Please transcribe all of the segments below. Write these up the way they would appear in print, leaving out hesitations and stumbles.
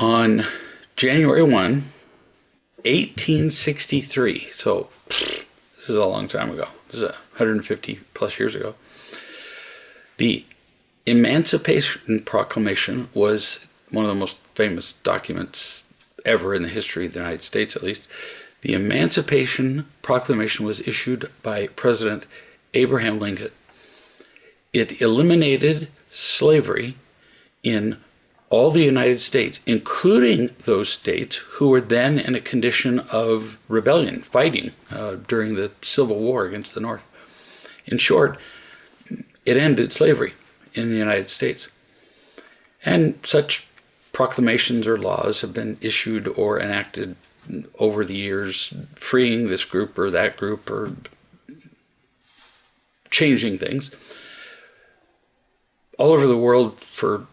On January 1863, so this is a long time ago, this is 150 plus years ago, the Emancipation Proclamation was one of the most famous documents ever in the history of the United States, at least. The Emancipation Proclamation was issued by President Abraham Lincoln. It eliminated slavery in all the United States, including those states who were then in a condition of rebellion, fighting during the Civil War against the North. In short, it ended slavery in the United States. And such proclamations or laws have been issued or enacted over the years, freeing this group or that group or changing things all over the world for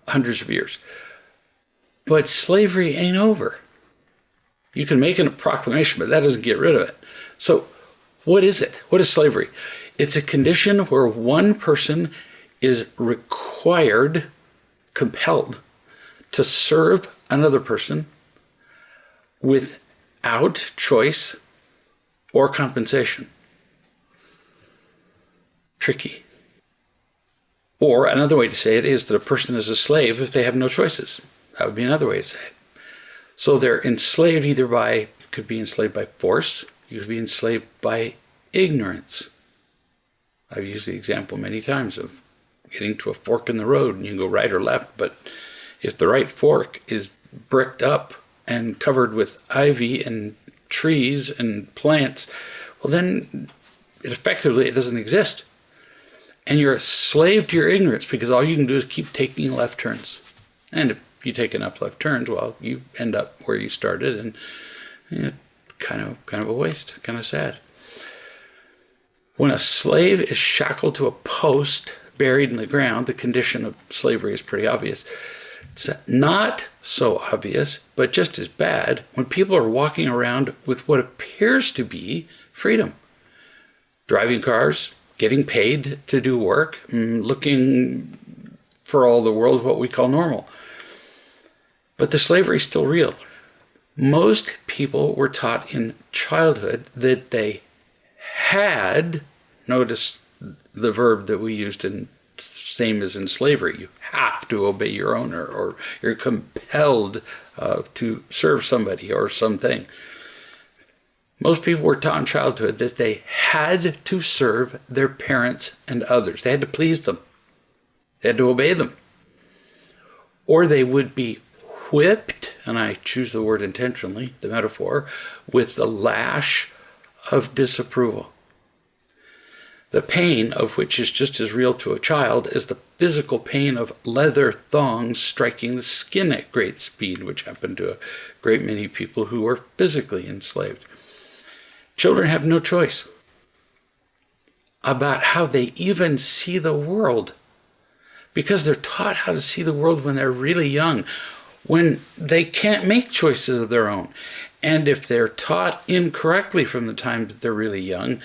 hundreds of years. But slavery ain't over. You can make a proclamation, but that doesn't get rid of it. So what is it? What is slavery? It's a condition where one person is required, compelled, to serve another person without choice or compensation. Tricky. Or another way to say it is that a person is a slave if they have no choices. That would be another way to say it. So they're enslaved either by, you could be enslaved by force, you could be enslaved by ignorance. I've used the example many times of getting to a fork in the road and you can go right or left, but if the right fork is bricked up and covered with ivy and trees and plants, well then it doesn't exist. And you're a slave to your ignorance because all you can do is keep taking left turns. And if you take enough left turns, well, you end up where you started, and kind of a waste, kind of sad. When a slave is shackled to a post buried in the ground, the condition of slavery is pretty obvious. It's not so obvious, but just as bad, when people are walking around with what appears to be freedom. Driving cars, getting paid to do work, looking for all the world what we call normal. But the slavery is still real. Most people were taught in childhood that they had, notice the verb that we used in same as in slavery, you have to obey your owner, or you're compelled to serve somebody or something. Most people were taught in childhood that they had to serve their parents and others. They had to please them. They had to obey them. Or they would be whipped, and I choose the word intentionally, the metaphor, with the lash of disapproval. The pain of which is just as real to a child as the physical pain of leather thongs striking the skin at great speed, which happened to a great many people who were physically enslaved. Children have no choice about how they even see the world because they're taught how to see the world when they're really young, when they can't make choices of their own. And if they're taught incorrectly from the time that they're really young,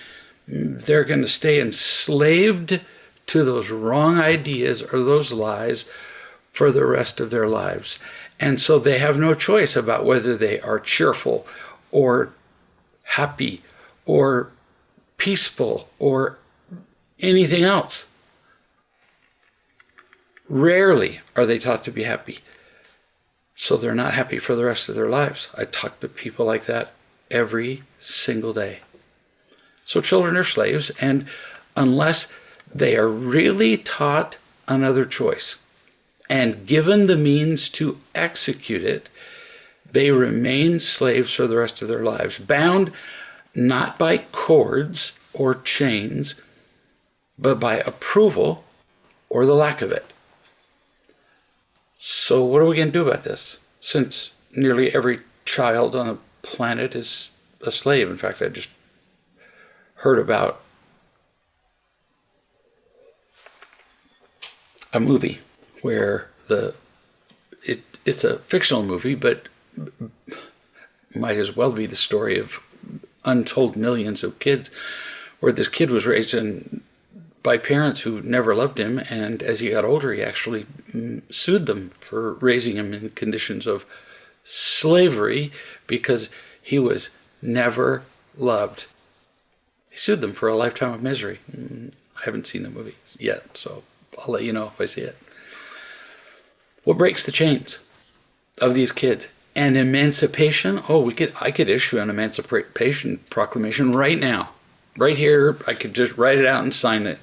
they're going to stay enslaved to those wrong ideas or those lies for the rest of their lives. And so they have no choice about whether they are cheerful or happy or peaceful or anything else. Rarely are they taught to be happy. So they're not happy for the rest of their lives. I talk to people like that every single day. So children are slaves, and unless they are really taught another choice and given the means to execute it, they remain slaves for the rest of their lives, bound not by cords or chains, but by approval or the lack of it. So what are we going to do about this? Since nearly every child on the planet is a slave. In fact, I just heard about a movie where it's a fictional movie, but might as well be the story of untold millions of kids, where this kid was raised in by parents who never loved him, and as he got older, he actually sued them for raising him in conditions of slavery because he was never loved. He sued them for a lifetime of misery. I haven't seen the movie yet, so I'll let you know if I see it. What breaks the chains of these kids? And emancipation? I could issue an emancipation proclamation right now. Right here, I could just write it out and sign it.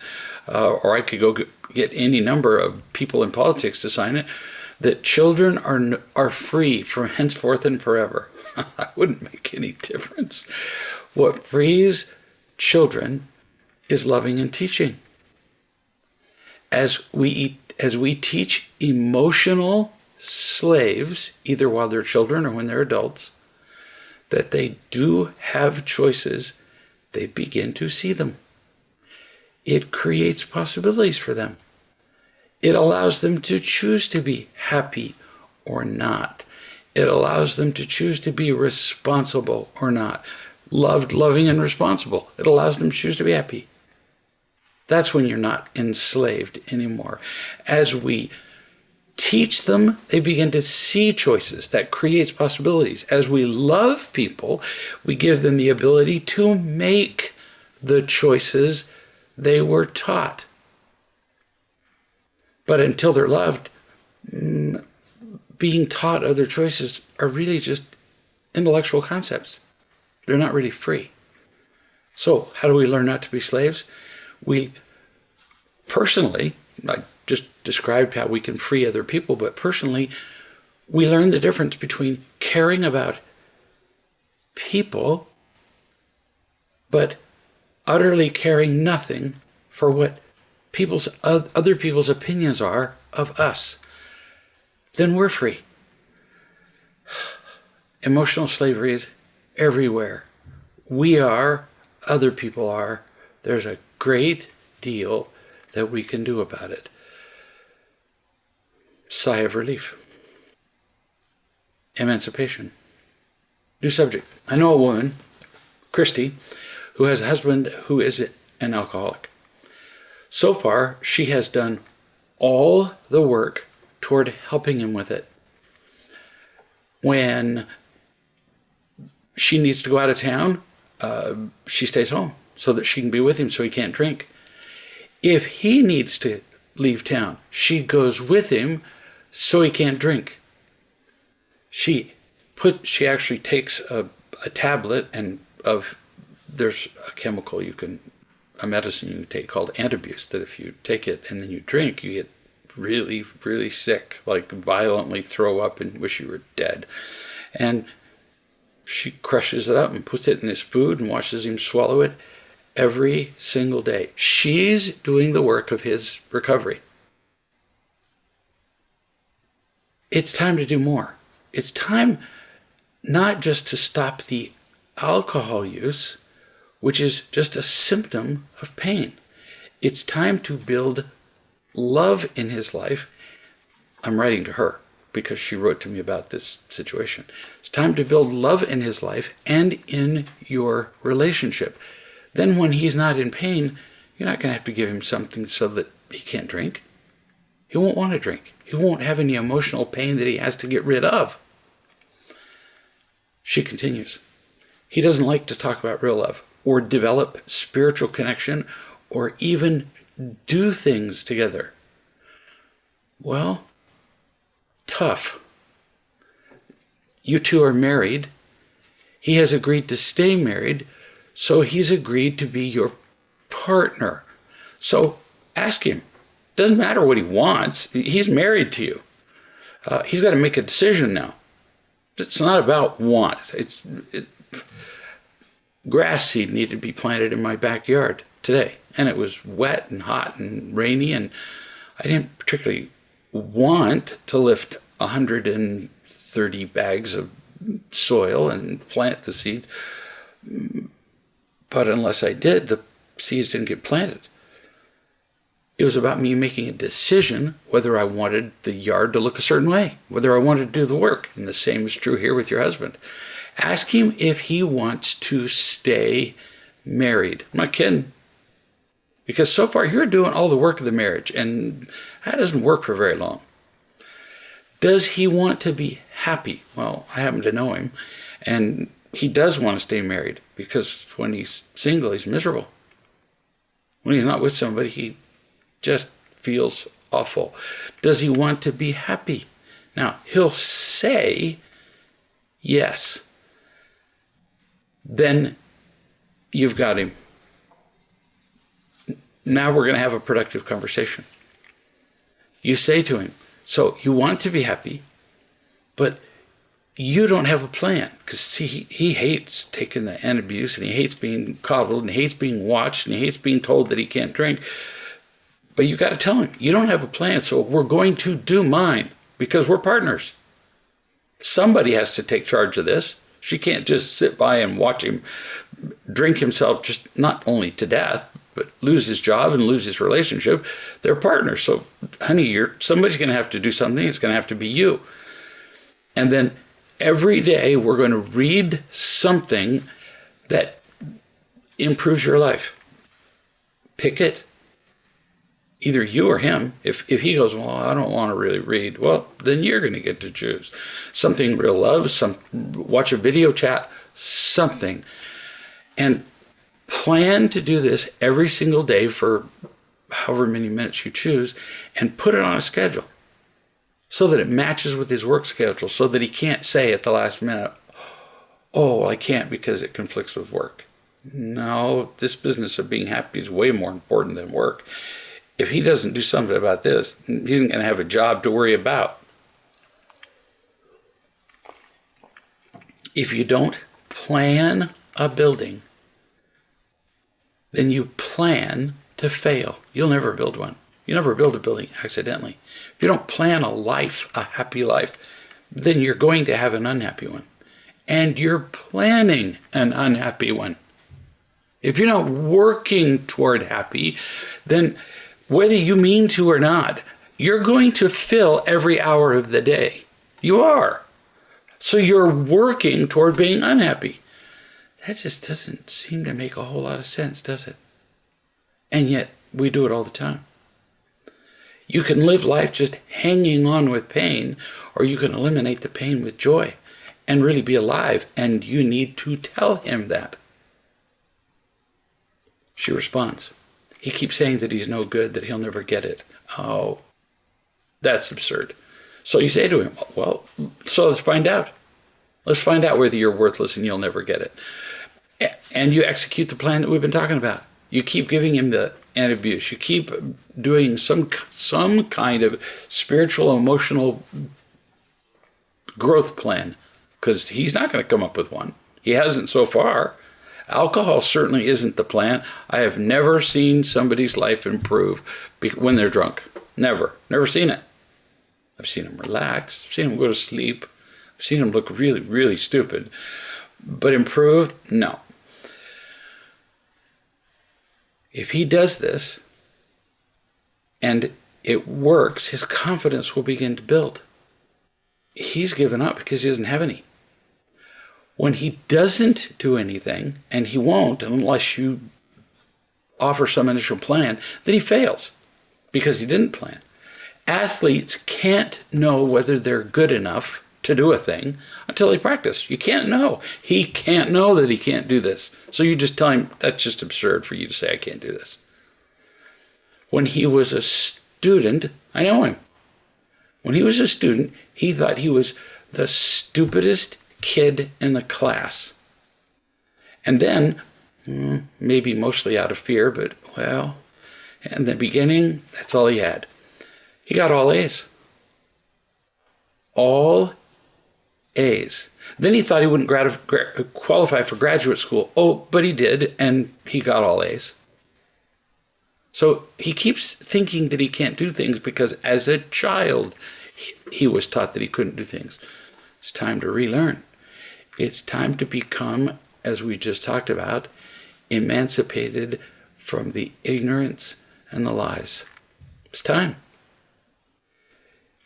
Or I could go get any number of people in politics to sign it. That children are free from henceforth and forever. That wouldn't make any difference. What frees children is loving and teaching. As we teach emotional slaves, either while they're children or when they're adults, that they do have choices, they begin to see them. It creates possibilities for them. It allows them to choose to be happy or not. It allows them to choose to be responsible or not. Loved, loving, and responsible. It allows them to choose to be happy. That's when you're not enslaved anymore. As we teach them, they begin to see choices. That creates possibilities. As we love people, we give them the ability to make the choices they were taught. But until they're loved, being taught other choices are really just intellectual concepts. They're not really free. So how do we learn not to be slaves? We personally, I just described how we can free other people, but personally, we learn the difference between caring about people, but utterly caring nothing for what other people's opinions are of us. Then we're free. Emotional slavery is everywhere. We are, other people are. There's a great deal that we can do about it. Sigh of relief. Emancipation. New subject. I know a woman, Christy, who has a husband who is an alcoholic. So far, she has done all the work toward helping him with it. When she needs to go out of town, she stays home so that she can be with him so he can't drink. If he needs to leave town, she goes with him so he can't drink. She actually takes a tablet there's a chemical a medicine you can take called antabuse, that if you take it and then you drink, you get really, really sick, like violently throw up and wish you were dead. And she crushes it up and puts it in his food and watches him swallow it every single day. She's doing the work of his recovery. It's time to do more. It's time not just to stop the alcohol use, which is just a symptom of pain. It's time to build love in his life. I'm writing to her because she wrote to me about this situation. It's time to build love in his life and in your relationship. Then when he's not in pain, you're not going to have to give him something so that he can't drink. He won't want to drink. He won't have any emotional pain that he has to get rid of. She continues. He doesn't like to talk about real love or develop spiritual connection or even do things together. Well, tough. You two are married. He has agreed to stay married, so he's agreed to be your partner. So ask him. Doesn't matter what he wants. He's married to you. He's got to make a decision now. It's not about want. Grass seed needed to be planted in my backyard today, and it was wet and hot and rainy, and I didn't particularly want to lift 130 bags of soil and plant the seeds, but unless I did, the seeds didn't get planted. It was about me making a decision whether I wanted the yard to look a certain way, whether I wanted to do the work. And the same is true here with your husband. Ask him if he wants to stay married. I'm not kidding. Because so far you're doing all the work of the marriage, and that doesn't work for very long. Does he want to be happy? Well, I happen to know him, and he does want to stay married, because when he's single, he's miserable. When he's not with somebody, he just feels awful. Does he want to be happy? Now, he'll say yes. Then you've got him. Now we're going to have a productive conversation. You say to him, so you want to be happy, but you don't have a plan. Because he hates taking the end abuse, and he hates being coddled, and he hates being watched, and he hates being told that he can't drink. But you got to tell him, you don't have a plan, so we're going to do mine, because we're partners. Somebody has to take charge of this. She can't just sit by and watch him drink himself, just not only to death, but lose his job and lose his relationship. They're partners. So, honey, somebody's going to have to do something. It's going to have to be you. And then every day we're going to read something that improves your life. Pick it. Either you or him. If he goes, well, I don't want to really read, well, then you're going to get to choose. Something real love, watch a video chat, something. And plan to do this every single day for however many minutes you choose, and put it on a schedule so that it matches with his work schedule, so that he can't say at the last minute, oh, I can't because it conflicts with work. No, this business of being happy is way more important than work. If he doesn't do something about this, he isn't going to have a job to worry about. If you don't plan a building, then you plan to fail. You'll never build one. You never build a building accidentally. If you don't plan a life, a happy life, then you're going to have an unhappy one. And you're planning an unhappy one. If you're not working toward happy, then whether you mean to or not, you're going to fill every hour of the day. You are. So you're working toward being unhappy. That just doesn't seem to make a whole lot of sense, does it? And yet, we do it all the time. You can live life just hanging on with pain, or you can eliminate the pain with joy and really be alive, and you need to tell him that. She responds. He keeps saying that he's no good, that he'll never get it. Oh, that's absurd. So you say to him, well, so let's find out. Let's find out whether you're worthless and you'll never get it. And you execute the plan that we've been talking about. You keep giving him the anti-abuse. You keep doing some kind of spiritual, emotional growth plan, because he's not going to come up with one. He hasn't so far. Alcohol certainly isn't the plan. I have never seen somebody's life improve when they're drunk. Never. Never seen it. I've seen them relax. I've seen them go to sleep. I've seen them look really, really stupid. But improve? No. If he does this and it works, his confidence will begin to build. He's given up because he doesn't have any. When he doesn't do anything, and he won't unless you offer some initial plan, then he fails because he didn't plan. Athletes can't know whether they're good enough to do a thing until they practice. You can't know. He can't know that he can't do this. So you just tell him, that's just absurd for you to say I can't do this. When he was a student, I know him. When he was a student, he thought he was the stupidest kid in the class. And then, maybe mostly out of fear, but well, in the beginning, that's all he had. He got all A's. All A's. Then he thought he wouldn't qualify for graduate school. Oh, but he did, and he got all A's. So he keeps thinking that he can't do things because as a child, he was taught that he couldn't do things. It's time to relearn. It's time to become, as we just talked about, emancipated from the ignorance and the lies. It's time.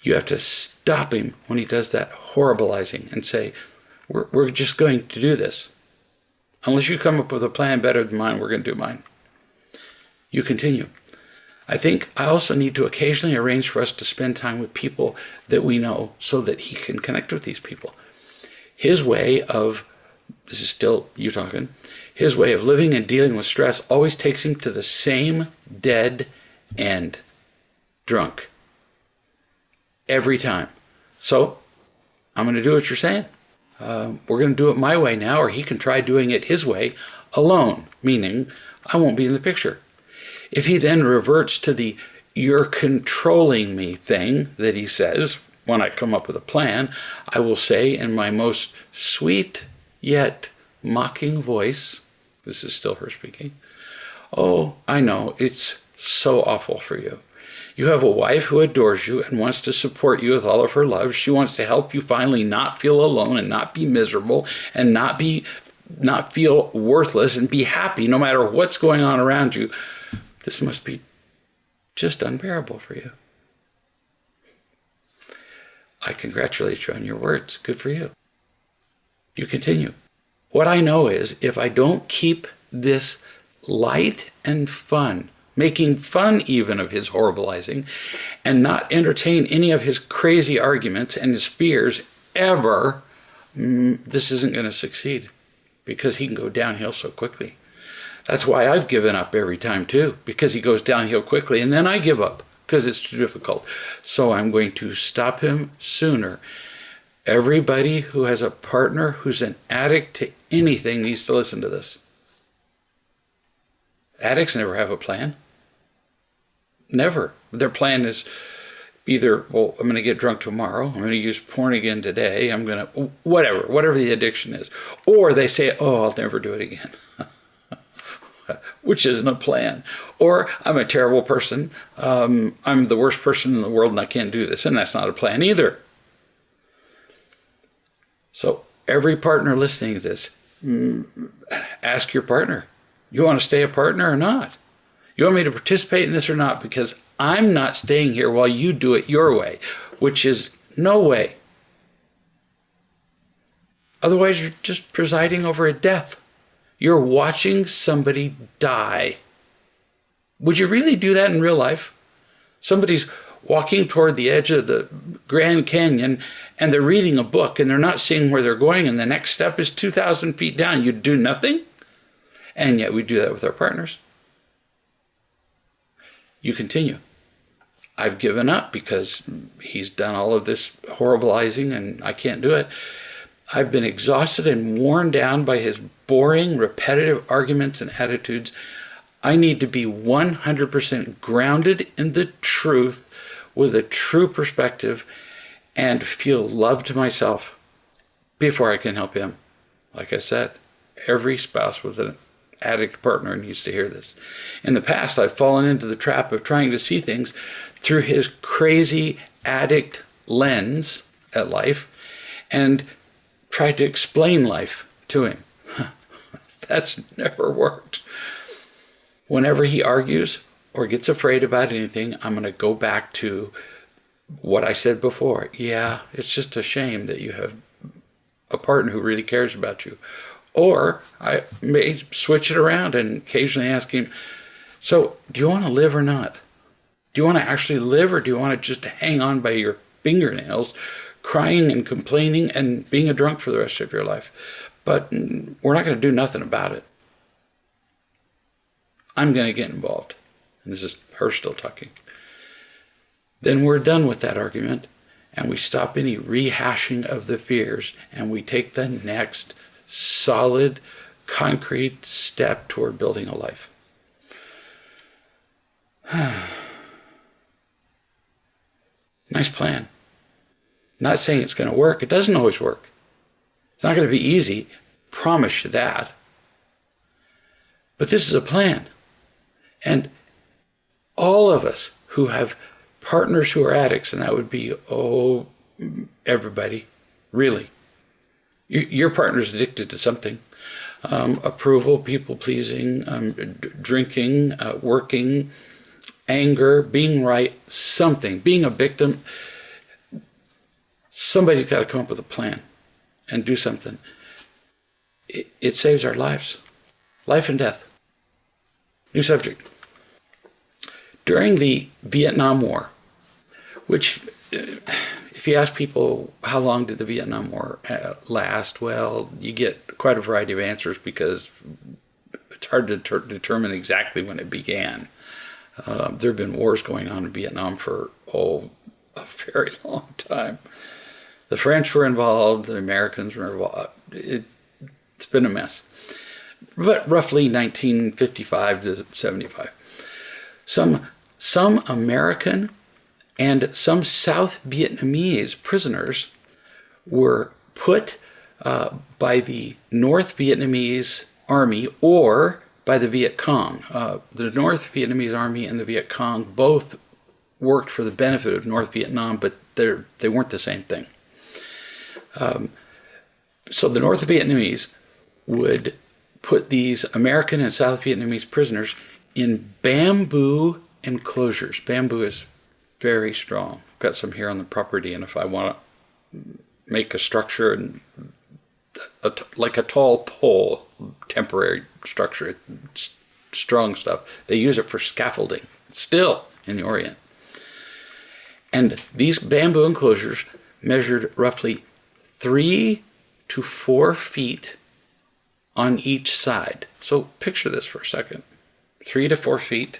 You have to stop him when he does that horribilizing and say, we're just going to do this. Unless you come up with a plan better than mine, we're going to do mine. You continue. I think I also need to occasionally arrange for us to spend time with people that we know so that he can connect with these people. His way of, this is still you talking, his way of living and dealing with stress always takes him to the same dead end. Drunk. Every time. So, I'm going to do what you're saying. We're going to do it my way now, or he can try doing it his way alone, meaning I won't be in the picture. If he then reverts to the "you're controlling me" thing that he says when I come up with a plan, I will say in my most sweet yet mocking voice, this is still her speaking, "Oh, I know, it's so awful for you. You have a wife who adores you and wants to support you with all of her love. She wants to help you finally not feel alone and not be miserable and not feel worthless and be happy no matter what's going on around you. This must be just unbearable for you. I congratulate you on your words. Good for you." You continue. What I know is if I don't keep this light and fun, making fun even of his horribilizing, and not entertain any of his crazy arguments and his fears ever, this isn't going to succeed because he can go downhill so quickly. That's why I've given up every time too, because he goes downhill quickly and then I give up because it's too difficult. So I'm going to stop him sooner. Everybody who has a partner who's an addict to anything needs to listen to this. Addicts never have a plan. Never. Their plan is either, well, I'm going to get drunk tomorrow, I'm going to use porn again today, I'm going to, whatever the addiction is. Or they say, oh, I'll never do it again. Which isn't a plan. Or I'm a terrible person, I'm the worst person in the world and I can't do this. And that's not a plan either. So every partner listening to this, ask your partner, you want to stay a partner or not? You want me to participate in this or not? Because I'm not staying here while you do it your way, which is no way. Otherwise, you're just presiding over a death. You're watching somebody die. Would you really do that in real life? Somebody's walking toward the edge of the Grand Canyon and they're reading a book and they're not seeing where they're going and the next step is 2,000 feet down. You'd do nothing? And yet we do that with our partners. You continue. I've given up because he's done all of this horribilizing and I can't do it. I've been exhausted and worn down by his boring, repetitive arguments and attitudes. I need to be 100% grounded in the truth with a true perspective and feel loved myself before I can help him. Like I said, every spouse with an addict partner needs to hear this. In the past, I've fallen into the trap of trying to see things through his crazy addict lens at life and tried to explain life to him. That's never worked. Whenever he argues or gets afraid about anything, I'm going to go back to what I said before. Yeah, it's just a shame that you have a partner who really cares about you. Or I may switch it around and occasionally ask him, so do you want to live or not? Do you want to actually live or do you want to just hang on by your fingernails, crying and complaining and being a drunk for the rest of your life? But we're not going to do nothing about it. I'm going to get involved. And this is her still talking. Then we're done with that argument and we stop any rehashing of the fears and we take the next solid, concrete step toward building a life. Nice plan. Not saying it's going to work. It doesn't always work. It's not going to be easy. Promise you that. But this is a plan. And all of us who have partners who are addicts, and that would be, everybody, really. Your partner's addicted to something. Approval, people-pleasing, drinking, working, anger, being right, something, being a victim. Somebody's got to come up with a plan and do something. It saves our lives. Life and death. New subject. During the Vietnam War, which, if you ask people how long did the Vietnam War last, well, you get quite a variety of answers because it's hard to determine exactly when it began. There have been wars going on in Vietnam for, a very long time. The French were involved, the Americans were involved. It's been a mess. But roughly 1955 to 75. Some American and some South Vietnamese prisoners were put by the North Vietnamese Army or by the Viet Cong. The North Vietnamese Army and the Viet Cong both worked for the benefit of North Vietnam, but they weren't the same thing. So the North Vietnamese would put these American and South Vietnamese prisoners in bamboo enclosures. Bamboo is very strong. I've got some here on the property, and if I want to make a structure and like a tall pole, temporary structure, it's strong stuff, they use it for scaffolding, still in the Orient. And these bamboo enclosures measured roughly 3 to 4 feet on each side. So picture this for a second. 3 to 4 feet.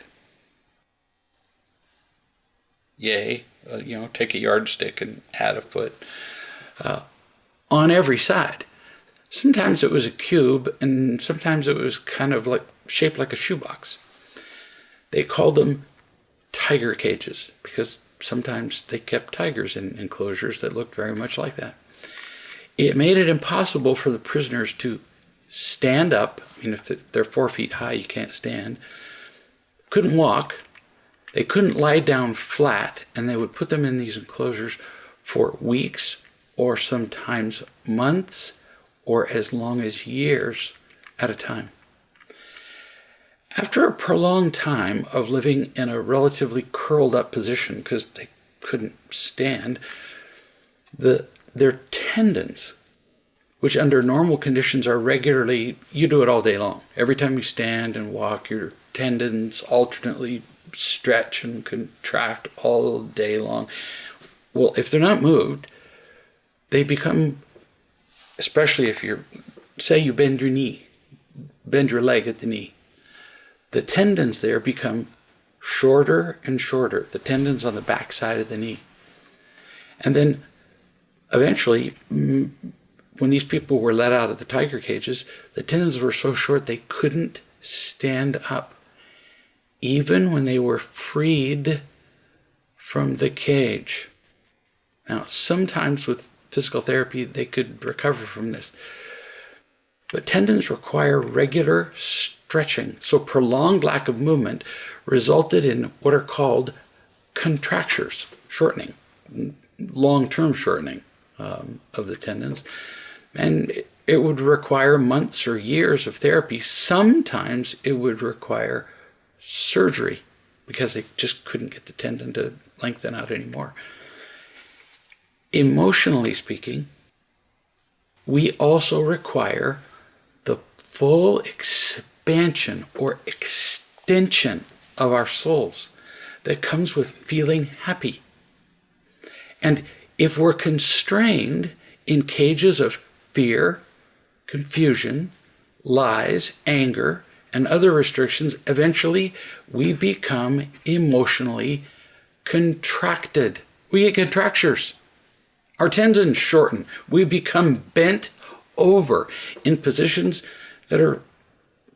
Yay. Take a yardstick and add a foot. On every side. Sometimes it was a cube, and sometimes it was kind of like shaped like a shoebox. They called them tiger cages because sometimes they kept tigers in enclosures that looked very much like that. It made it impossible for the prisoners to stand up. I mean, if they're 4 feet high, you can't stand. Couldn't walk. They couldn't lie down flat, and they would put them in these enclosures for weeks or sometimes months or as long as years at a time. After a prolonged time of living in a relatively curled up position because they couldn't stand, their tendons, which under normal conditions are regularly, you do it all day long. Every time you stand and walk, your tendons alternately stretch and contract all day long. Well, if they're not moved, they become, especially if say you bend your leg at the knee, the tendons there become shorter and shorter, the tendons on the back side of the knee. And then eventually, when these people were let out of the tiger cages, the tendons were so short they couldn't stand up, even when they were freed from the cage. Now, sometimes with physical therapy, they could recover from this. But tendons require regular stretching, so prolonged lack of movement resulted in what are called contractures, shortening, long-term shortening of the tendons. And it would require months or years of therapy. Sometimes it would require surgery because they just couldn't get the tendon to lengthen out anymore. Emotionally speaking, we also require the full expansion or extension of our souls that comes with feeling happy. And if we're constrained in cages of fear, confusion, lies, anger, and other restrictions, eventually we become emotionally contracted. We get contractures. Our tendons shorten. We become bent over in positions that are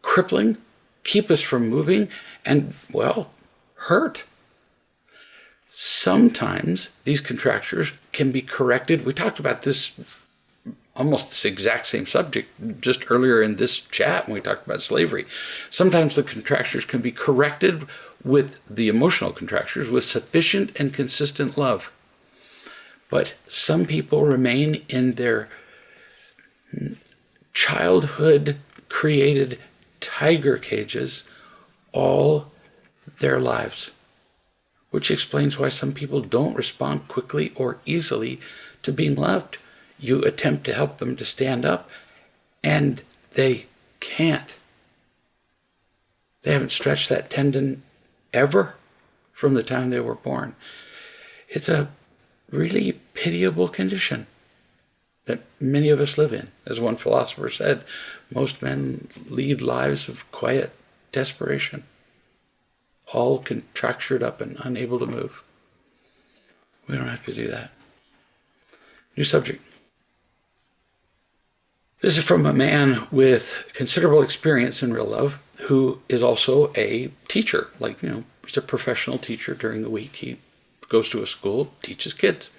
crippling, keep us from moving, and, well, hurt. Sometimes these contractures can be corrected. We talked about this, almost this exact same subject, just earlier in this chat when we talked about slavery. Sometimes the contractures can be corrected with the emotional contractures with sufficient and consistent love. But some people remain in their childhood created tiger cages all their lives, which explains why some people don't respond quickly or easily to being loved. You attempt to help them to stand up, and they can't. They haven't stretched that tendon ever. from the time they were born. It's a really pitiable condition that many of us live in. As one philosopher said, most men lead lives of quiet desperation, all contractured up and unable to move. We don't have to do that. New subject. This is from a man with considerable experience in real love who is also a teacher. He's a professional teacher during the week. He goes to a school, teaches kids.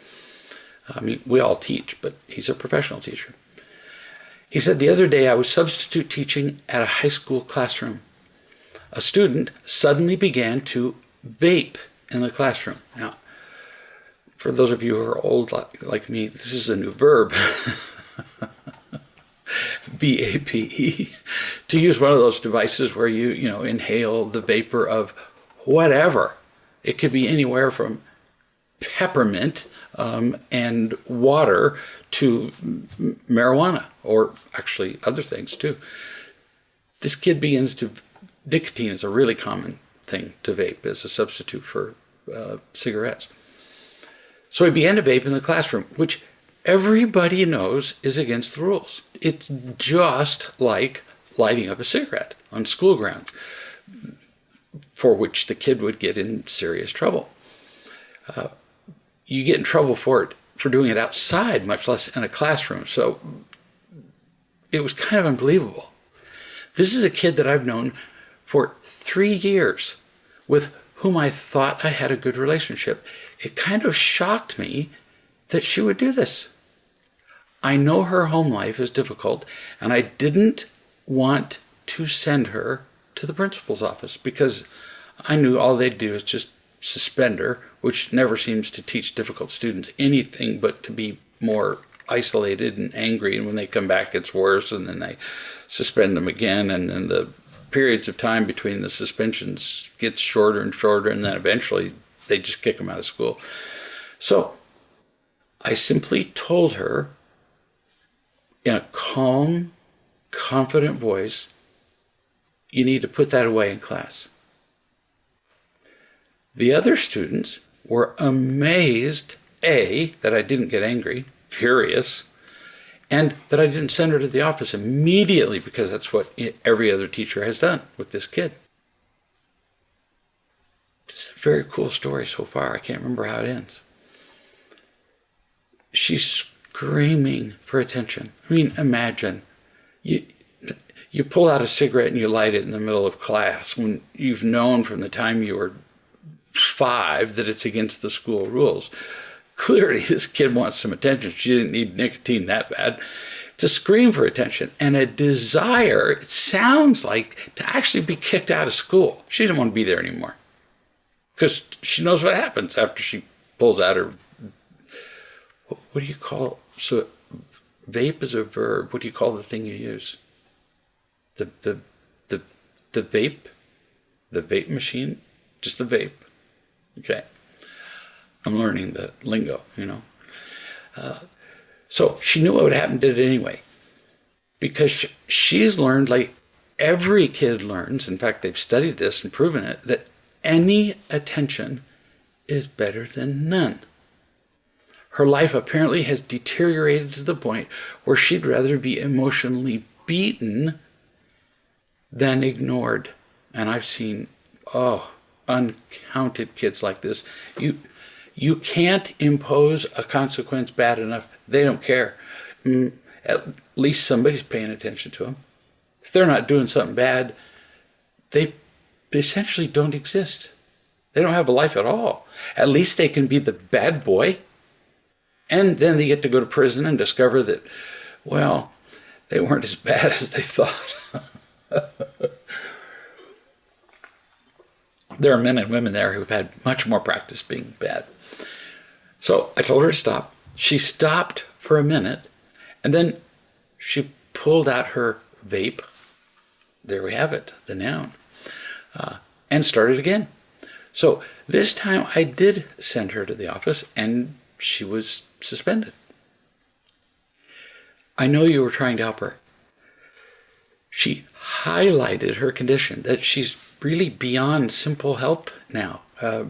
We all teach, but he's a professional teacher. He said, the other day I was substitute teaching at a high school classroom. A student suddenly began to vape in the classroom. Now, for those of you who are old like me, this is a new verb. V-A-P-E. To use one of those devices where you inhale the vapor of whatever. It could be anywhere from peppermint and water to marijuana, or actually other things too. This kid nicotine is a really common thing to vape as a substitute for cigarettes. So he began to vape in the classroom, which everybody knows is against the rules. It's just like lighting up a cigarette on school grounds, for which the kid would get in serious trouble. You get in trouble for doing it outside, much less in a classroom. So it was kind of unbelievable. This is a kid that I've known for 3 years, with whom I thought I had a good relationship. It kind of shocked me that she would do this. I know her home life is difficult, and I didn't want to send her to the principal's office because I knew all they'd do is just suspend her, which never seems to teach difficult students anything but to be more isolated and angry, and when they come back it's worse, and then they suspend them again, and then the periods of time between the suspensions gets shorter and shorter, and then eventually they just kick them out of school. So I simply told her in a calm, confident voice, you need to put that away in class. The other students were amazed, A, that I didn't get angry, furious, and that I didn't send her to the office immediately, because that's what every other teacher has done with this kid. It's a very cool story so far. I can't remember how it ends. She's screaming for attention. I mean, imagine. You pull out a cigarette and you light it in the middle of class when you've known from the time you were 5 that it's against the school rules. Clearly, this kid wants some attention. She didn't need nicotine that bad. It's a scream for attention and a desire, it sounds like, to actually be kicked out of school. She doesn't want to be there anymore because she knows what happens after she pulls out her, what do you call, so vape is a verb. What do you call the thing you use? The vape? The vape machine? Just the vape. Okay. I'm learning the lingo, So she knew what would happen, did it anyway. Because she's learned, like every kid learns, in fact, they've studied this and proven it, that any attention is better than none. Her life apparently has deteriorated to the point where she'd rather be emotionally beaten than ignored. And I've seen, uncounted kids like this. You can't impose a consequence bad enough. They don't care. At least somebody's paying attention to them. If they're not doing something bad, they essentially don't exist. They don't have a life at all. At least they can be the bad boy. And then they get to go to prison and discover that, well, they weren't as bad as they thought. There are men and women there who've had much more practice being bad. So I told her to stop. She stopped for a minute, and then she pulled out her vape. There we have it, the noun, and started again. So this time I did send her to the office, and she was suspended. I know you were trying to help her. She highlighted her condition, that she's really beyond simple help now.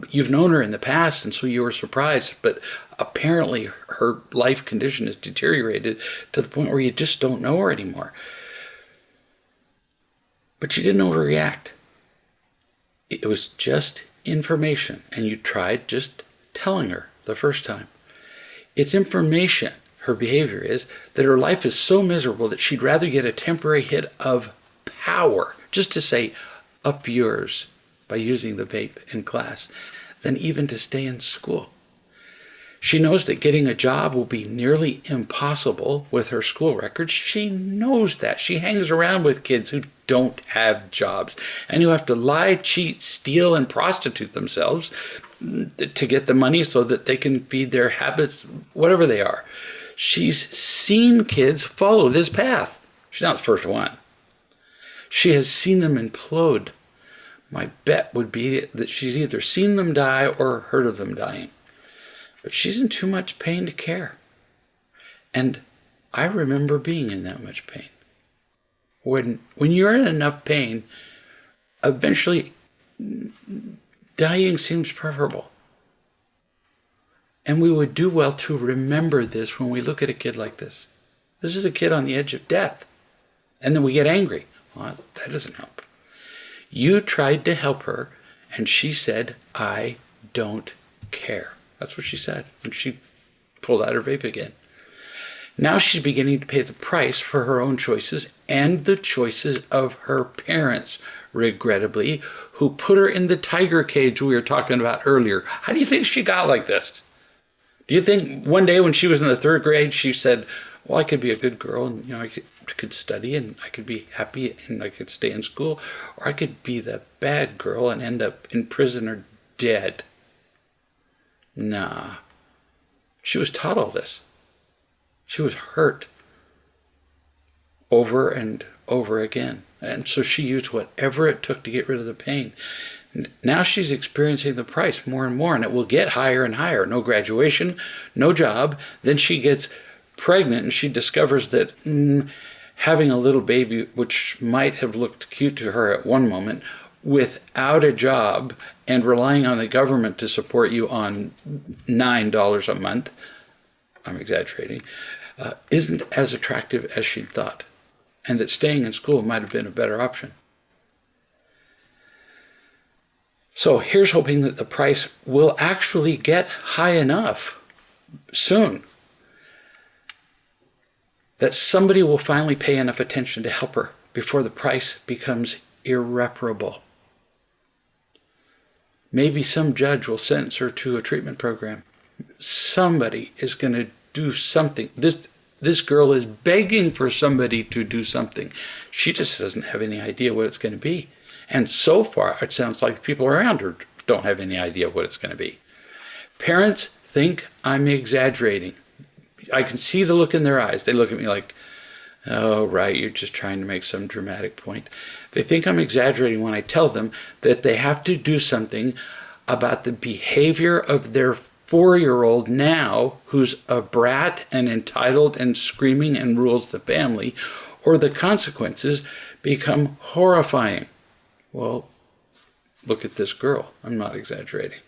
You've known her in the past, and so you were surprised, but apparently her life condition has deteriorated to the point where you just don't know her anymore. But you didn't overreact. It was just information, and you tried just telling her the first time. It's information, her behavior is, that her life is so miserable that she'd rather get a temporary hit of power, just to say, up yours, by using the vape in class, than even to stay in school. She knows that getting a job will be nearly impossible with her school records. She knows that. She hangs around with kids who don't have jobs and who have to lie, cheat, steal, and prostitute themselves to get the money so that they can feed their habits, whatever they are. She's seen kids follow this path. She's not the first one. She has seen them implode. My bet would be that she's either seen them die or heard of them dying. But she's in too much pain to care. And I remember being in that much pain. When you're in enough pain, eventually dying seems preferable. And we would do well to remember this when we look at a kid like this. This is a kid on the edge of death. And then we get angry. Well, that doesn't help. You tried to help her, and she said, I don't care. That's what she said when she pulled out her vape again. Now she's beginning to pay the price for her own choices and the choices of her parents, regrettably, who put her in the tiger cage we were talking about earlier. How do you think she got like this? Do you think one day when she was in the 3rd grade, she said, well, I could be a good girl and I could study and I could be happy and I could stay in school, or I could be the bad girl and end up in prison or dead? Nah. She was taught all this. She was hurt over and over again. And so she used whatever it took to get rid of the pain. Now she's experiencing the price more and more, and it will get higher and higher. No graduation, no job. Then she gets pregnant and she discovers that having a little baby, which might have looked cute to her at one moment, without a job and relying on the government to support you on $9 a month, I'm exaggerating, isn't as attractive as she'd thought, and that staying in school might have been a better option. So here's hoping that the price will actually get high enough soon that somebody will finally pay enough attention to help her before the price becomes irreparable. Maybe some judge will sentence her to a treatment program. Somebody is going to do something. This girl is begging for somebody to do something. She just doesn't have any idea what it's going to be. And so far, it sounds like the people around her don't have any idea what it's going to be. Parents think I'm exaggerating. I can see the look in their eyes. They look at me like, oh, right, you're just trying to make some dramatic point. They think I'm exaggerating when I tell them that they have to do something about the behavior of their 4-year-old now, who's a brat and entitled and screaming and rules the family, or the consequences become horrifying. Well, look at this girl. I'm not exaggerating.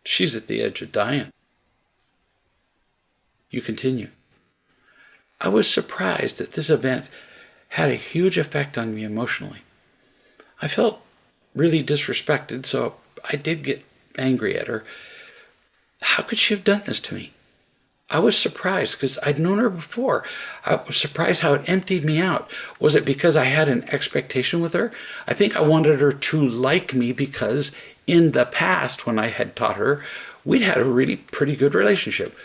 She's at the edge of dying. You continue. I was surprised that this event had a huge effect on me emotionally. I felt really disrespected, so I did get angry at her. How could she have done this to me? I was surprised because I'd known her before. I was surprised how it emptied me out. Was it because I had an expectation with her? I think I wanted her to like me because in the past, when I had taught her, we'd had a really pretty good relationship.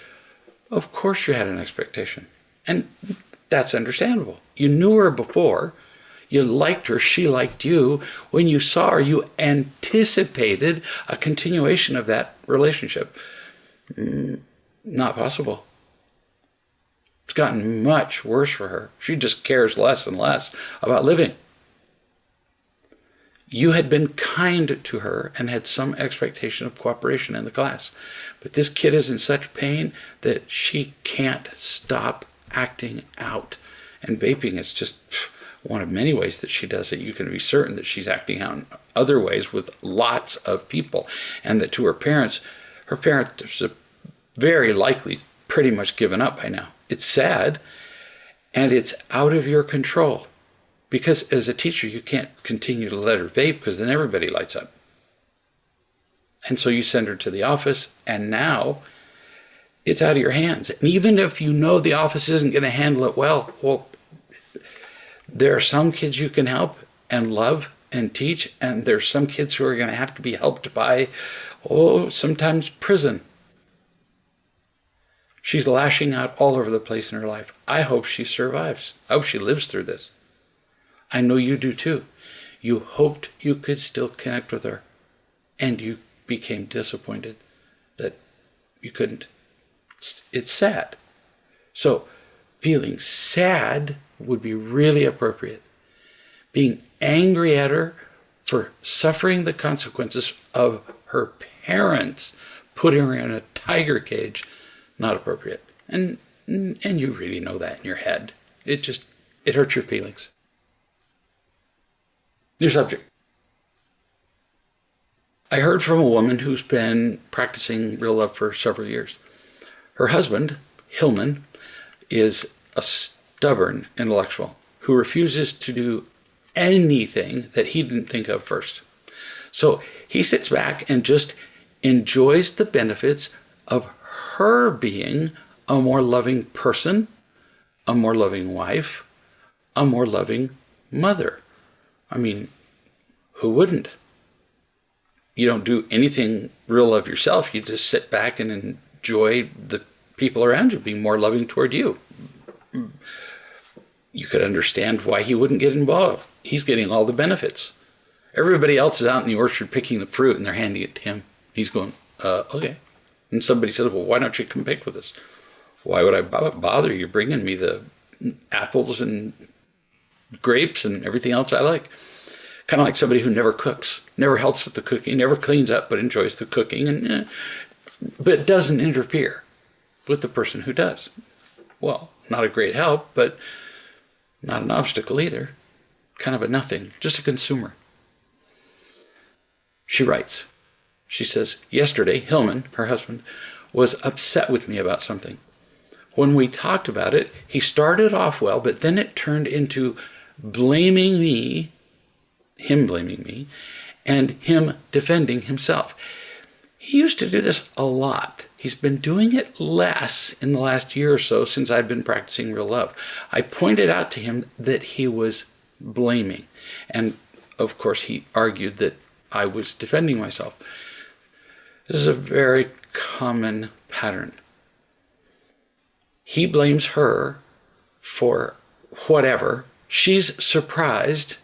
Of course you had an expectation. And that's understandable. You knew her before. You liked her. She liked you. When you saw her, you anticipated a continuation of that relationship. Not possible. It's gotten much worse for her. She just cares less and less about living. You had been kind to her and had some expectation of cooperation in the class. But this kid is in such pain that she can't stop acting out. And vaping is just one of many ways that she does it. You can be certain that she's acting out in other ways with lots of people, and that to her parents are very likely pretty much given up by now. It's sad, and it's out of your control. Because as a teacher, you can't continue to let her vape, because then everybody lights up. And so you send her to the office, and now it's out of your hands. And even if you know the office isn't going to handle it well, there are some kids you can help and love and teach, and there's some kids who are going to have to be helped by, sometimes prison. She's lashing out all over the place in her life. I hope she survives. I hope she lives through this. I know you do too. You hoped you could still connect with her, and you became disappointed that you couldn't. It's sad. So feeling sad would be really appropriate. Being angry at her for suffering the consequences of her parents putting her in a tiger cage, not appropriate. And you really know that in your head. It hurts your feelings. Your subject. I heard from a woman who's been practicing real love for several years. Her husband, Hillman, is a stubborn intellectual who refuses to do anything that he didn't think of first. So he sits back and just enjoys the benefits of her being a more loving person, a more loving wife, a more loving mother. I mean, who wouldn't? You don't do anything real of yourself. You just sit back and enjoy the people around you being more loving toward you. You could understand why he wouldn't get involved. He's getting all the benefits. Everybody else is out in the orchard picking the fruit, and they're handing it to him. He's going, okay. And somebody says, well, why don't you come pick with us? Why would I bother you bringing me the apples and grapes and everything else I like? Kind of like somebody who never cooks, never helps with the cooking, never cleans up, but enjoys the cooking, but doesn't interfere with the person who does. Well, not a great help, but not an obstacle either. Kind of a nothing, just a consumer. She writes, she says, yesterday, Hillman, her husband, was upset with me about something. When we talked about it, he started off well, but then it turned into blaming me, him blaming me, and him defending himself. He used to do this a lot. He's been doing it less in the last year or so since I've been practicing real love. I pointed out to him that he was blaming. And of course, he argued that I was defending myself. This is a very common pattern. He blames her for whatever. She's surprised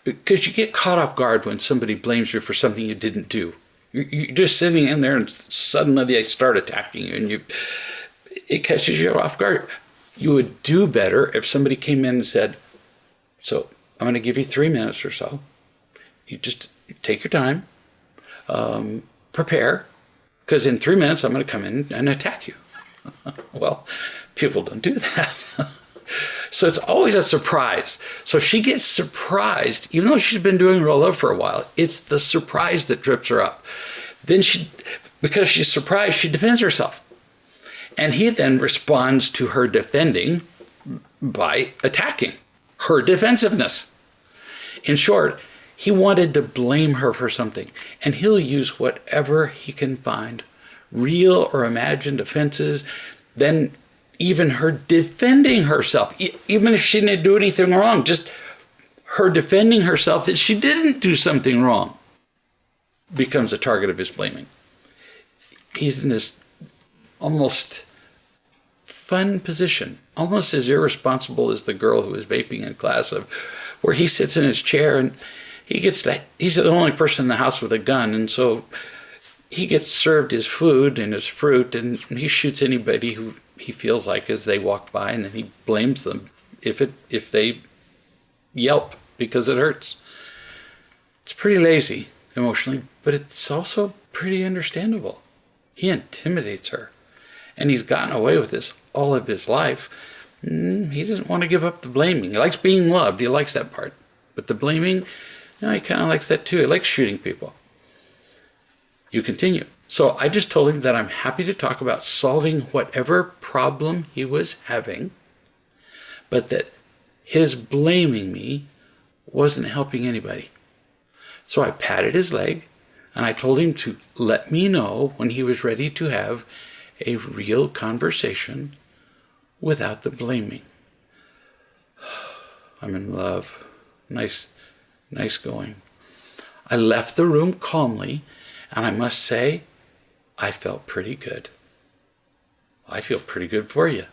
because you get caught off guard when somebody blames you for something you didn't do. You're just sitting in there and suddenly they start attacking you, and it catches you off guard. You would do better if somebody came in and said, so I'm going to give you 3 minutes or so. You just take your time, prepare, because in 3 minutes I'm going to come in and attack you. Well, people don't do that. So it's always a surprise. So she gets surprised, even though she's been doing real love for a while. It's the surprise that trips her up. Then because she's surprised, she defends herself. And he then responds to her defending by attacking her defensiveness. In short, he wanted to blame her for something, and he'll use whatever he can find, real or imagined offenses, then even her defending herself, even if she didn't do anything wrong, just her defending herself that she didn't do something wrong becomes a target of his blaming. He's in this almost fun position, almost as irresponsible as the girl who was vaping in class, of where he sits in his chair and he's the only person in the house with a gun, and so he gets served his food and his fruit, and he shoots anybody who he feels like as they walk by, and then he blames them if they yelp because it hurts. It's pretty lazy emotionally, but it's also pretty understandable. He intimidates her, and he's gotten away with this all of his life He doesn't want to give up the blaming. He likes being loved. He likes that part. But the blaming, he kind of likes that too. He likes shooting people. You continue. So I just told him that I'm happy to talk about solving whatever problem he was having, but that his blaming me wasn't helping anybody. So I patted his leg, and I told him to let me know when he was ready to have a real conversation without the blaming. I'm in love. Nice going. I left the room calmly, and I must say, I felt pretty good. I feel pretty good for you.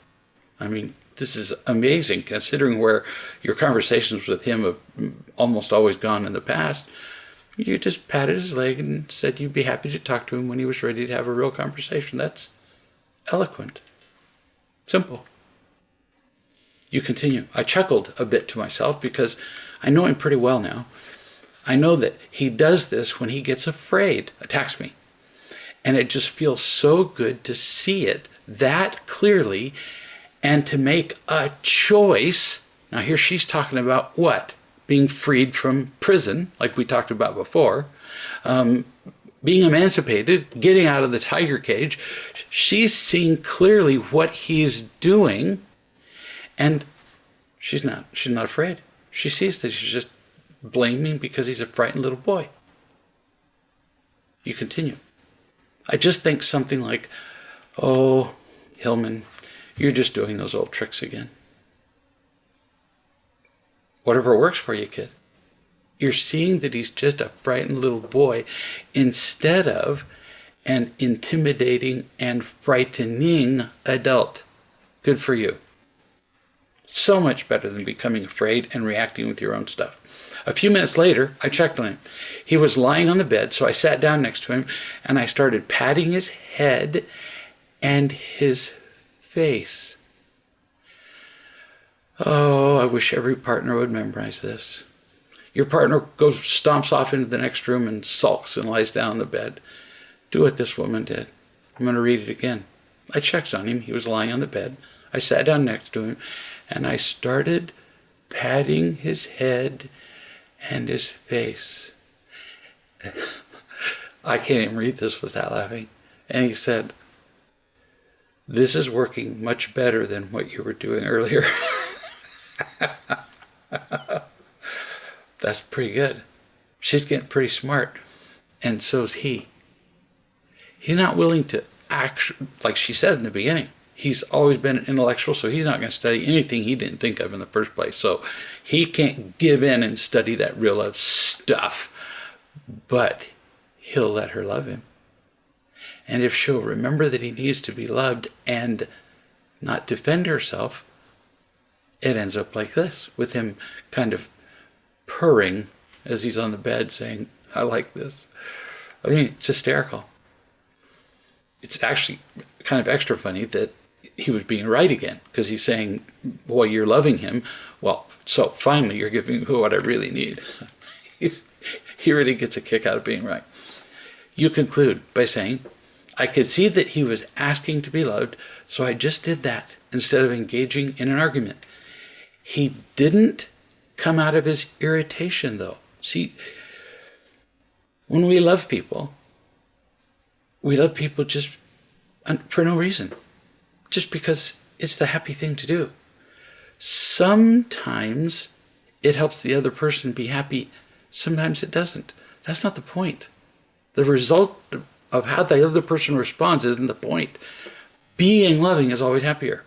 I mean, this is amazing considering where your conversations with him have almost always gone in the past. You just patted his leg and said you'd be happy to talk to him when he was ready to have a real conversation. That's eloquent. Simple. You continue. I chuckled a bit to myself because I know him pretty well now. I know that he does this when he gets afraid, attacks me. And it just feels so good to see it that clearly and to make a choice. Now here she's talking about what? Being freed from prison, like we talked about before. Being emancipated, getting out of the tiger cage. She's seeing clearly what he's doing, and she's not afraid. She sees that he's just blaming because he's a frightened little boy. You continue. I just think something like, oh, Hillman, you're just doing those old tricks again. Whatever works for you, kid. You're seeing that he's just a frightened little boy instead of an intimidating and frightening adult. Good for you. So much better than becoming afraid and reacting with your own stuff. A few minutes later, I checked on him. He was lying on the bed, so I sat down next to him and I started patting his head and his face. Oh, I wish every partner would memorize this. Your partner stomps off into the next room and sulks and lies down on the bed. Do what this woman did. I'm going to read it again. I checked on him. He was lying on the bed. I sat down next to him and I started patting his head and his face. I can't even read this without laughing. And he said, "This is working much better than what you were doing earlier." That's pretty good. She's getting pretty smart. And so's he. He's not willing to act, like she said in the beginning. He's always been an intellectual, so he's not going to study anything he didn't think of in the first place. So he can't give in and study that real love stuff. But he'll let her love him. And if she'll remember that he needs to be loved and not defend herself, it ends up like this, with him kind of purring as he's on the bed saying, "I like this." I mean, it's hysterical. It's actually kind of extra funny that he was being right again, because he's saying, "Boy, you're loving him. Well, so finally you're giving me what I really need." He really gets a kick out of being right. You conclude by saying, "I could see that he was asking to be loved, so I just did that instead of engaging in an argument." He didn't come out of his irritation, though. See, when we love people just for no reason, just because it's the happy thing to do. Sometimes it helps the other person be happy. Sometimes it doesn't. That's not the point. The result of how the other person responds isn't the point. Being loving is always happier.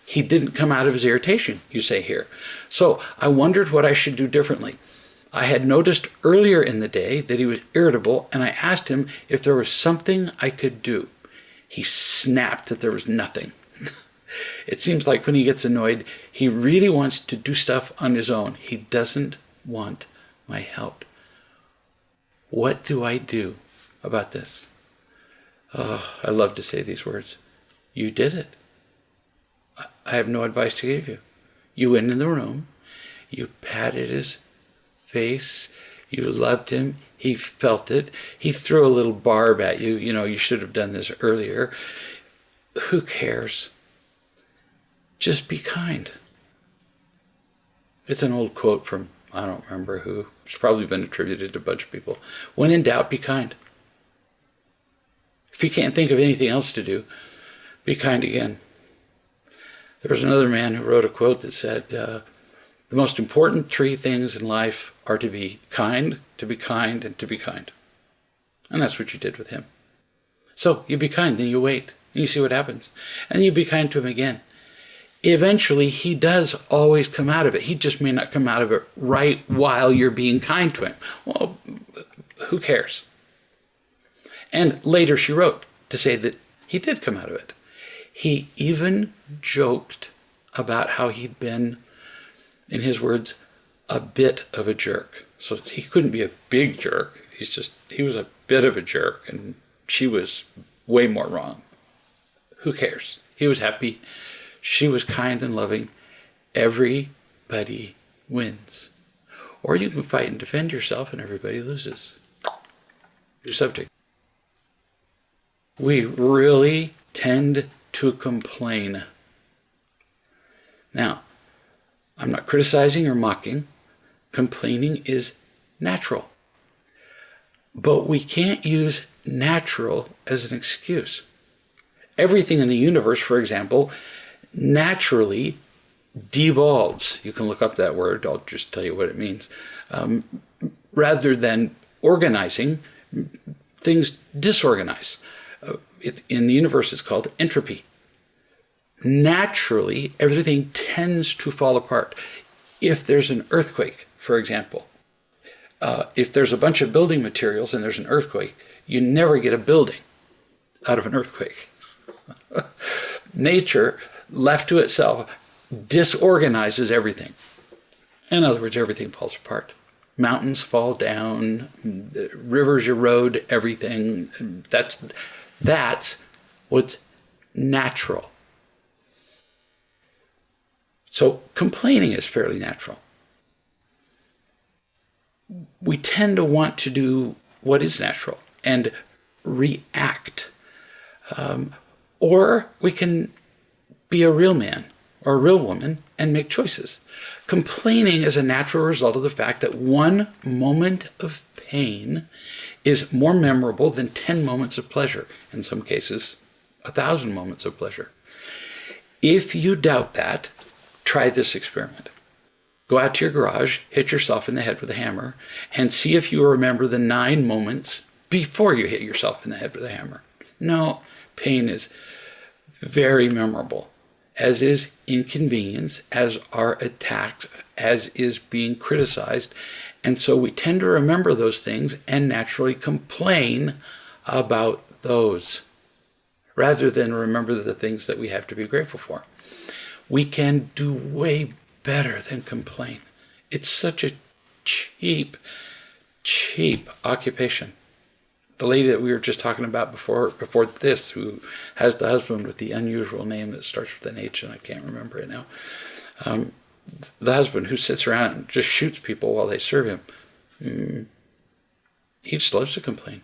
He didn't come out of his irritation, you say here. So I wondered what I should do differently. I had noticed earlier in the day that he was irritable, and I asked him if there was something I could do. He snapped that there was nothing. It seems like when he gets annoyed, he really wants to do stuff on his own. He doesn't want my help. What do I do about this? Oh, I love to say these words. You did it. I have no advice to give you. You went in the room, you patted his face, you loved him, he felt it, he threw a little barb at you, you should have done this earlier. Who cares? Just be kind. It's an old quote from, I don't remember who. It's probably been attributed to a bunch of people. When in doubt, be kind. If you can't think of anything else to do, be kind again. There was another man who wrote a quote that said, the most important three things in life are to be kind, and to be kind. And that's what you did with him. So you be kind, then you wait, and you see what happens. And you be kind to him again. Eventually, he does always come out of it. He just may not come out of it right while you're being kind to him. Well, who cares? And later she wrote to say that he did come out of it. He even joked about how he'd been, in his words, a bit of a jerk. So he couldn't be a big jerk. He was a bit of a jerk, and she was way more wrong. Who cares? He was happy. She was kind and loving. Everybody wins. Or you can fight and defend yourself and everybody loses. Your subject. We really tend to complain. Now, I'm not criticizing or mocking. Complaining is natural. But we can't use natural as an excuse. Everything in the universe, for example, naturally devolves. You can look up that word. I'll just tell you what it means. Rather than organizing, things disorganize. In the universe, it's called entropy. Naturally, everything tends to fall apart. If there's an earthquake, for example, if there's a bunch of building materials and there's an earthquake, you never get a building out of an earthquake. Nature, left to itself, disorganizes everything. In other words, everything falls apart. Mountains fall down, rivers erode everything. That's what's natural. So complaining is fairly natural. We tend to want to do what is natural and react. Or we can be a real man or a real woman and make choices. Complaining is a natural result of the fact that one moment of pain is more memorable than 10 moments of pleasure. In some cases, 1,000 moments of pleasure. If you doubt that, try this experiment. Go out to your garage, hit yourself in the head with a hammer, and see if you remember the 9 moments before you hit yourself in the head with a hammer. No, pain is very memorable, as is inconvenience, as are attacks, as is being criticized. And so we tend to remember those things and naturally complain about those, rather than remember the things that we have to be grateful for. We can do way better than complain. It's such a cheap occupation. The lady that we were just talking about before this, who has the husband with the unusual name that starts with an H, and I can't remember it now. The husband who sits around and just shoots people while they serve him. He just loves to complain.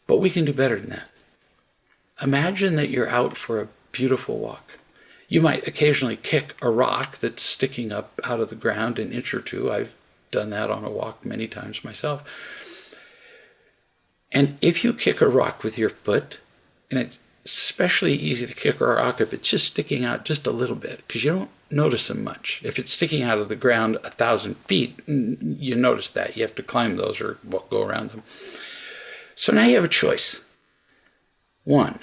But we can do better than that. Imagine that you're out for a beautiful walk. You might occasionally kick a rock that's sticking up out of the ground an inch or two. I've done that on a walk many times myself. And if you kick a rock with your foot, and it's especially easy to kick a rock if it's just sticking out just a little bit, because you don't notice them much. If it's sticking out of the ground 1,000 feet, you notice that. You have to climb those or go around them. So now you have a choice. One,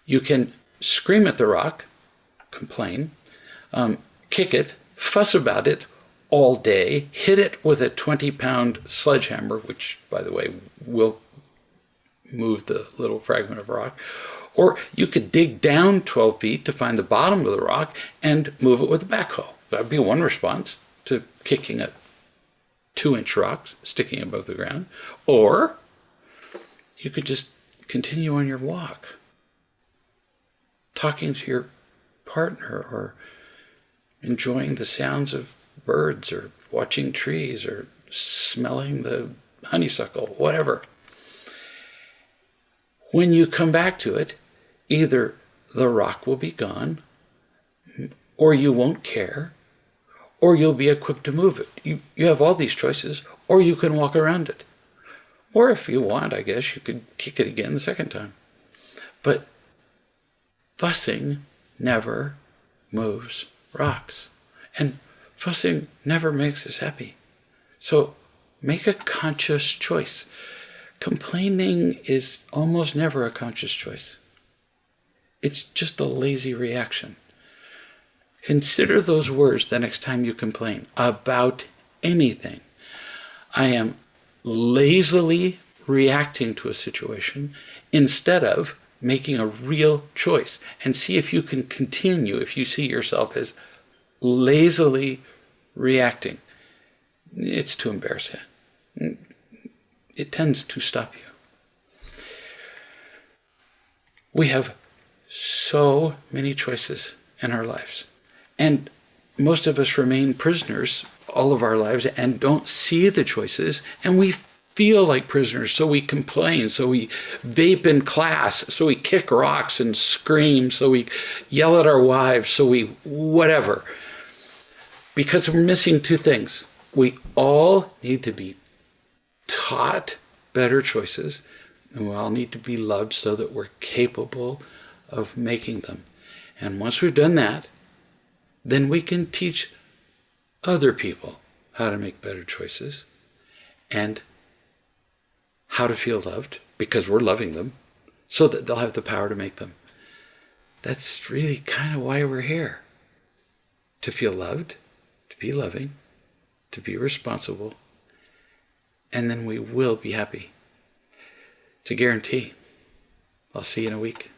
you can scream at the rock, complain, kick it, fuss about it all day, hit it with a 20-pound sledgehammer, which, by the way, will move the little fragment of rock. Or you could dig down 12 feet to find the bottom of the rock and move it with a backhoe. That would be one response to kicking a 2-inch rock sticking above the ground. Or you could just continue on your walk, talking to your partner or enjoying the sounds of birds or watching trees or smelling the honeysuckle, whatever. When you come back to it, either the rock will be gone, or you won't care, or you'll be equipped to move it. You have all these choices, or you can walk around it. Or if you want, I guess, you could kick it again the second time. But fussing never moves rocks. And fussing never makes us happy. So make a conscious choice. Complaining is almost never a conscious choice. It's just a lazy reaction. Consider those words the next time you complain about anything. I am lazily reacting to a situation instead of making a real choice. And see if you can continue, if you see yourself as lazily reacting. It's too embarrassing. It tends to stop you. We have so many choices in our lives. And most of us remain prisoners all of our lives and don't see the choices, and we feel like prisoners, so we complain, so we vape in class, so we kick rocks and scream, so we yell at our wives, so we whatever. Because we're missing two things. We all need to be taught better choices, and we all need to be loved so that we're capable of making them. And once we've done that, then we can teach other people how to make better choices and how to feel loved, because we're loving them, so that they'll have the power to make them. That's really kind of why we're here. To feel loved, to be loving, to be responsible, and then we will be happy. It's a guarantee. I'll see you in a week.